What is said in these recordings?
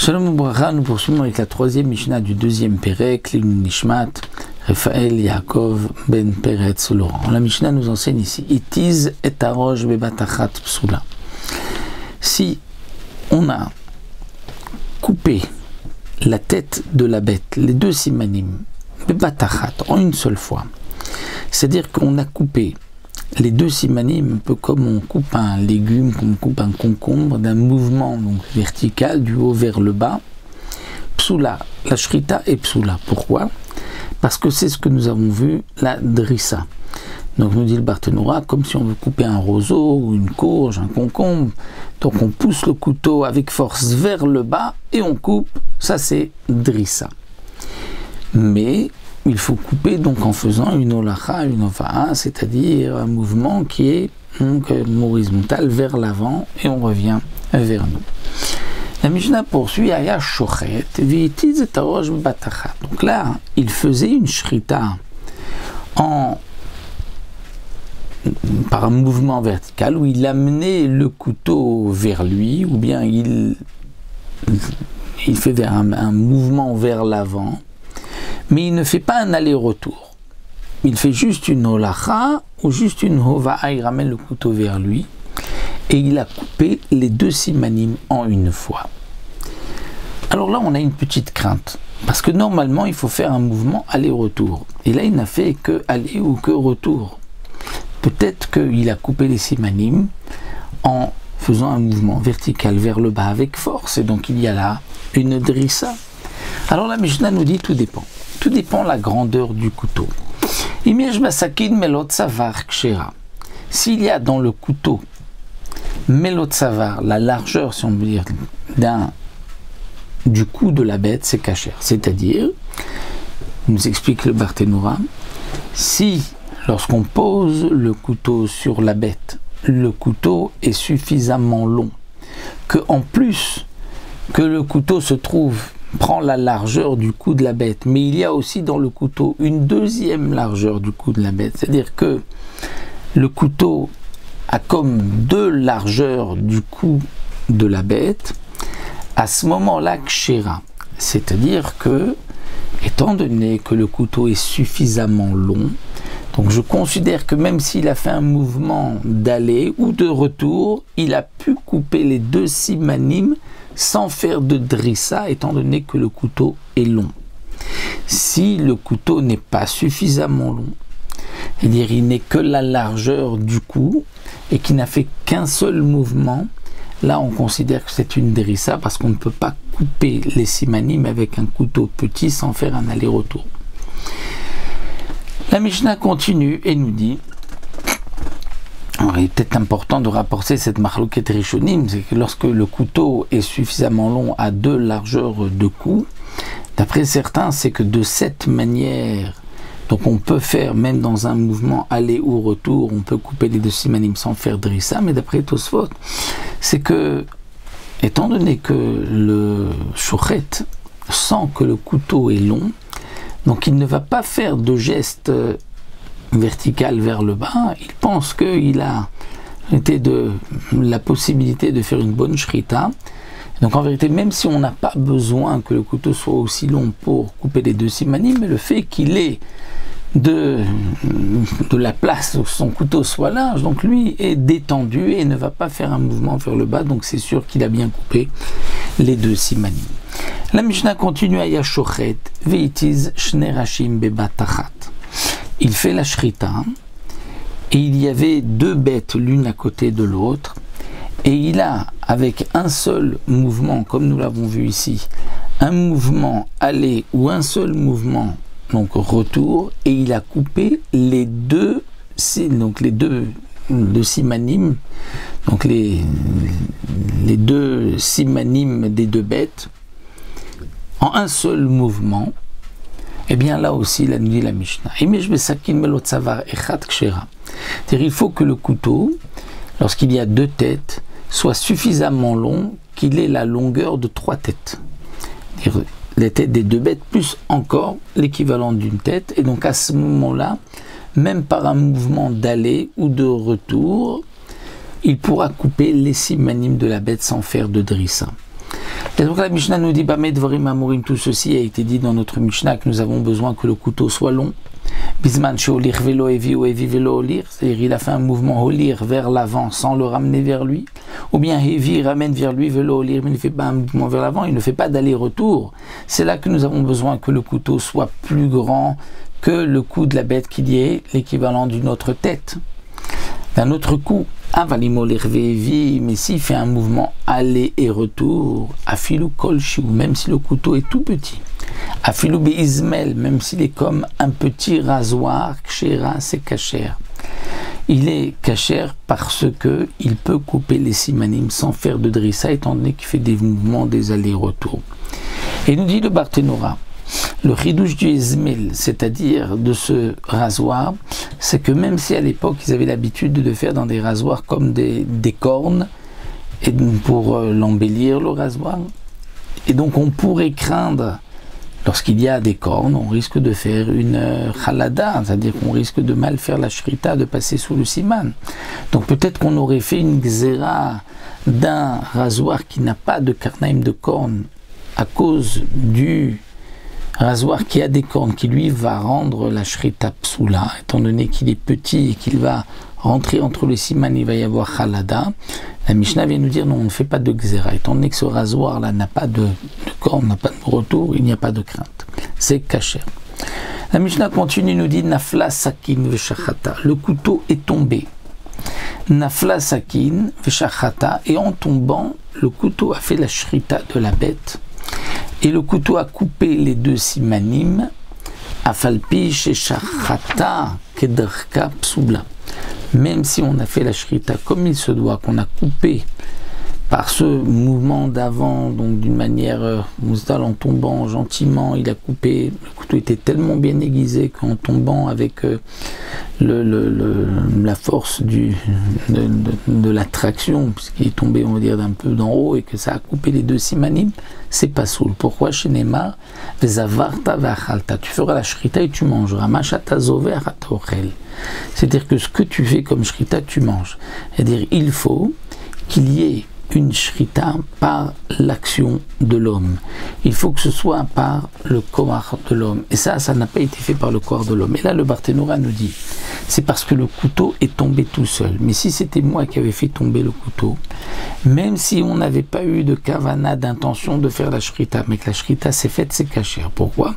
Shalom Ubracha, nous poursuivons avec la troisième Mishnah du deuxième Pérec, Lilun Nishmat, Raphaël Yaakov Ben Peretz Laurent. La Mishnah nous enseigne ici, Itiz et Arosh bebatachat psula. Si on a coupé la tête de la bête, les deux simanim, bebatachat, en une seule fois, c'est-à-dire qu'on a coupé les deux simanim, un peu comme on coupe un légume, comme on coupe un concombre, d'un mouvement donc vertical du haut vers le bas. Psula, la shrita est psula. Pourquoi? Parce que c'est ce que nous avons vu, la drissa. Donc nous dit le Barthénoura, comme si on veut couper un roseau, ou une courge, un concombre. Donc on pousse le couteau avec force vers le bas et on coupe, ça c'est drissa. Mais il faut couper donc en faisant une holacha, une ova'a, c'est-à-dire un mouvement qui est donc horizontal vers l'avant et on revient vers nous. La Mishnah poursuit Aya shochet v'itiz et arosh bebatachat. Donc là, il faisait une shrita par un mouvement vertical où il amenait le couteau vers lui, ou bien il fait un mouvement vers l'avant. Mais il ne fait pas un aller-retour. Il fait juste une holacha ou juste une hova'a, il ramène le couteau vers lui et il a coupé les deux simanim en une fois. Alors là, on a une petite crainte parce que normalement, il faut faire un mouvement aller-retour. Et là, il n'a fait que aller ou que retour. Peut-être qu'il a coupé les simanim en faisant un mouvement vertical vers le bas avec force et donc il y a là une drissa. Alors la Mishnah nous dit tout dépend. Tout dépend de la grandeur du couteau. S'il y a dans le couteau melot savar, la largeur, si on veut dire, du cou de la bête, c'est kasher. C'est-à-dire, nous explique le Barthénoura, si lorsqu'on pose le couteau sur la bête, le couteau est suffisamment long, que en plus que le couteau prend la largeur du cou de la bête, mais il y a aussi dans le couteau une deuxième largeur du cou de la bête, c'est-à-dire que le couteau a comme deux largeurs du cou de la bête, à ce moment-là, kshera, c'est-à-dire que, étant donné que le couteau est suffisamment long, donc je considère que même s'il a fait un mouvement d'aller ou de retour, il a pu couper les deux simanim sans faire de drissa, étant donné que le couteau est long. Si le couteau n'est pas suffisamment long, c'est-à-dire il n'est que la largeur du cou et qui n'a fait qu'un seul mouvement, là on considère que c'est une drissa parce qu'on ne peut pas couper les simanim avec un couteau petit sans faire un aller-retour. La Mishnah continue et nous dit, alors, il est peut-être important de rapporter cette marloquette rishonim, c'est que lorsque le couteau est suffisamment long à deux largeurs de cou, d'après certains, c'est que de cette manière, donc on peut faire, même dans un mouvement aller ou retour, on peut couper les deux simanim sans faire drissa, mais d'après Tosfot, c'est que, étant donné que le shochet sent que le couteau est long, donc il ne va pas faire de geste vertical vers le bas, il pense qu'il a été de la possibilité de faire une bonne shrita. Donc en vérité, même si on n'a pas besoin que le couteau soit aussi long pour couper les deux simanim, mais le fait qu'il ait de la place où son couteau soit large, donc lui est détendu et ne va pas faire un mouvement vers le bas, donc c'est sûr qu'il a bien coupé les deux simanim. La Mishnah continue à Yashochet, Veitiz Shnerashim bebatachat. Il fait la shrita et il y avait deux bêtes l'une à côté de l'autre et il a, avec un seul mouvement, comme nous l'avons vu ici, un mouvement aller ou un seul mouvement, donc retour, et il a coupé les deux simanim, donc les deux simanim des deux bêtes, en un seul mouvement. Eh bien là aussi, là nous dit la Mishnah, c'est-à-dire il faut que le couteau, lorsqu'il y a deux têtes, soit suffisamment long qu'il ait la longueur de trois têtes. C'est-à-dire les têtes des deux bêtes plus encore l'équivalent d'une tête, et donc à ce moment-là, même par un mouvement d'aller ou de retour, il pourra couper les simanim de la bête sans faire de drissa. Et donc la Mishnah nous dit, Dvarim Amorim, tout ceci a été dit dans notre Mishnah, que nous avons besoin que le couteau soit long. Bisman Sheolir Velo Evi ou Evi Velo Olir, c'est-à-dire il a fait un mouvement Olir vers l'avant sans le ramener vers lui, ou bien Evi ramène vers lui Velo Olir, mais il ne fait pas un mouvement vers l'avant, il ne fait pas d'aller-retour. C'est là que nous avons besoin que le couteau soit plus grand que le cou de la bête qu'il y ait l'équivalent d'une autre tête. D'un autre coup, mais s'il fait un mouvement aller et retour, afilou kolchiou, même si le couteau est tout petit, afilou beizmel, même s'il est comme un petit rasoir, kshera, c'est kasher. Il est kasher parce que il peut couper les simanim sans faire de drissa, étant donné qu'il fait des mouvements, des allers-retours. Et nous dit le Barthénora, le chidouche du izmel, c'est-à-dire de ce rasoir, c'est que même si à l'époque ils avaient l'habitude de faire dans des rasoirs comme des cornes, et pour l'embellir le rasoir, et donc on pourrait craindre, lorsqu'il y a des cornes, on risque de faire une halada, c'est-à-dire qu'on risque de mal faire la shrita, de passer sous le siman. Donc peut-être qu'on aurait fait une gzera d'un rasoir qui n'a pas de karnaim de cornes à cause du rasoir qui a des cornes, qui lui va rendre la shrita psoula, étant donné qu'il est petit et qu'il va rentrer entre les siman, il va y avoir halada. La Mishnah vient nous dire non, on ne fait pas de gzera, étant donné que ce rasoir là n'a pas de cornes, n'a pas de retour, il n'y a pas de crainte, c'est kasher. La Mishnah continue, nous dit nafla sakin veshachata, le couteau est tombé. Nafla sakin veshachata, et en tombant, le couteau a fait la shrita de la bête. Et le couteau a coupé les deux simanim, afalpi shechachata kederka psoula. Même si on a fait la shrita comme il se doit, qu'on a coupé par ce mouvement d'avant, donc d'une manière mousdal, en tombant gentiment, il a coupé, le couteau était tellement bien aiguisé qu'en tombant avec la force de la traction, puisqu'il est tombé, on va dire, d'un peu d'en haut, et que ça a coupé les deux simanim, c'est pas soul. Pourquoi chez Neymar, tu feras la shrita et tu mangeras. C'est-à-dire que ce que tu fais comme shrita, tu manges. C'est-à-dire il faut qu'il y ait une shrita par l'action de l'homme. Il faut que ce soit par le corps de l'homme. Et ça n'a pas été fait par le corps de l'homme. Et là, le Barthénora nous dit, c'est parce que le couteau est tombé tout seul. Mais si c'était moi qui avais fait tomber le couteau, même si on n'avait pas eu de kavana, d'intention de faire la shrita, mais que la shrita s'est faite, c'est kasher. Pourquoi?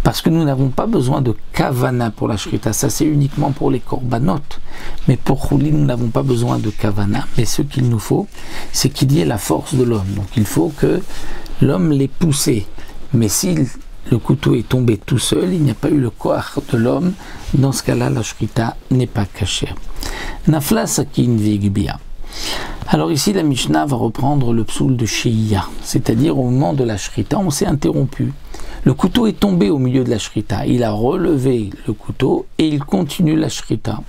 Parce que nous n'avons pas besoin de kavana pour la shrita. Ça, c'est uniquement pour les korbanot. Mais pour Chouli, nous n'avons pas besoin de kavana. Mais ce qu'il nous faut, c'est qu'il y ait la force de l'homme. Donc il faut que l'homme l'ait poussé. Mais si le couteau est tombé tout seul, il n'y a pas eu le koach de l'homme, dans ce cas-là, la shrita n'est pas cachée. Nafla sakin vigbia. Alors ici, la Mishnah va reprendre le psoul de Sheiya, c'est-à-dire au moment de la shrita, on s'est interrompu. Le couteau est tombé au milieu de la shrita. Il a relevé le couteau et il continue la shrita.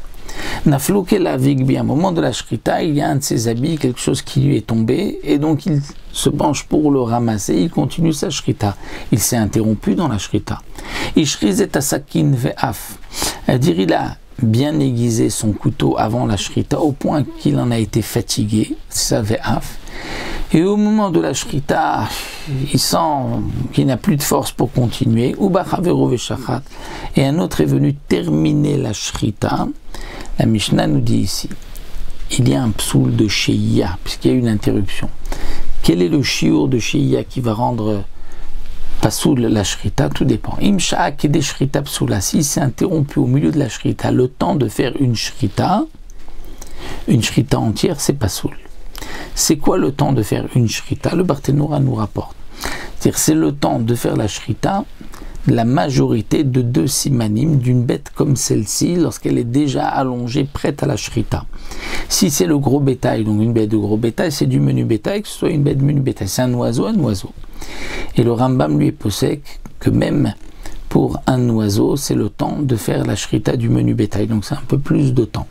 Naflokela vigbi, au moment de la shrita, il y a un de ses habits, quelque chose qui lui est tombé, et donc il se penche pour le ramasser, il continue sa shrita. Il s'est interrompu dans la shrita. Ishrizet asakin ve'af, c'est-à-dire il a bien aiguisé son couteau avant la shrita, au point qu'il en a été fatigué, ça ve'af. Et au moment de la shrita, il sent qu'il n'a plus de force pour continuer. Et un autre est venu terminer la shrita. La Mishnah nous dit ici, il y a un psoul de Sheiya, puisqu'il y a une interruption. Quel est le shiur de Sheiya qui va rendre pasoul la shrita? Tout dépend. Imsha kede shrita psoula. Si c'est interrompu au milieu de la shrita, le temps de faire une shrita entière, c'est pasoul. C'est quoi le temps de faire une shrita? Le Barthénora nous rapporte. C'est-à-dire c'est le temps de faire la shrita, la majorité de 2 simanim d'une bête comme celle-ci, lorsqu'elle est déjà allongée, prête à la shrita. Si c'est le gros bétail, donc une bête de gros bétail, c'est du menu bétail, que ce soit une bête de menu bétail. C'est un oiseau. Et le Rambam lui est possèque que même pour un oiseau, c'est le temps de faire la shrita du menu bétail. Donc c'est un peu plus de temps.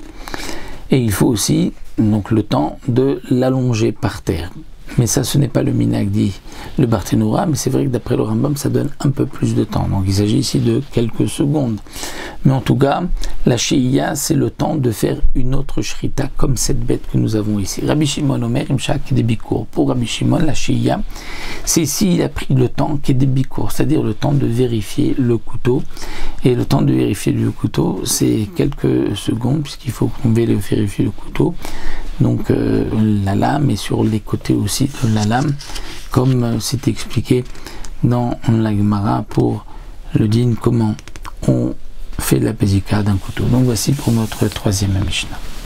Et il faut aussi donc le temps de l'allonger par terre. mais ça ce n'est pas le minhag dit le Barthénoura, mais c'est vrai que d'après le Rambam ça donne un peu plus de temps, donc il s'agit ici de quelques secondes, mais en tout cas la Shehiya c'est le temps de faire une autre shrita comme cette bête que nous avons ici. Rabbi Shimon Omer Imshak Kedebikour, pour Rabbi Shimon la Shehiya c'est ici il a pris le temps Kedebikour, c'est-à-dire le temps de vérifier le couteau, et le temps de vérifier le couteau c'est quelques secondes puisqu'il faut qu'on vérifier le couteau, donc la lame et sur les côtés aussi de la lame, comme c'est expliqué dans la Gemara pour le din comment on fait la pesika d'un couteau. Donc voici pour notre troisième Mishnah.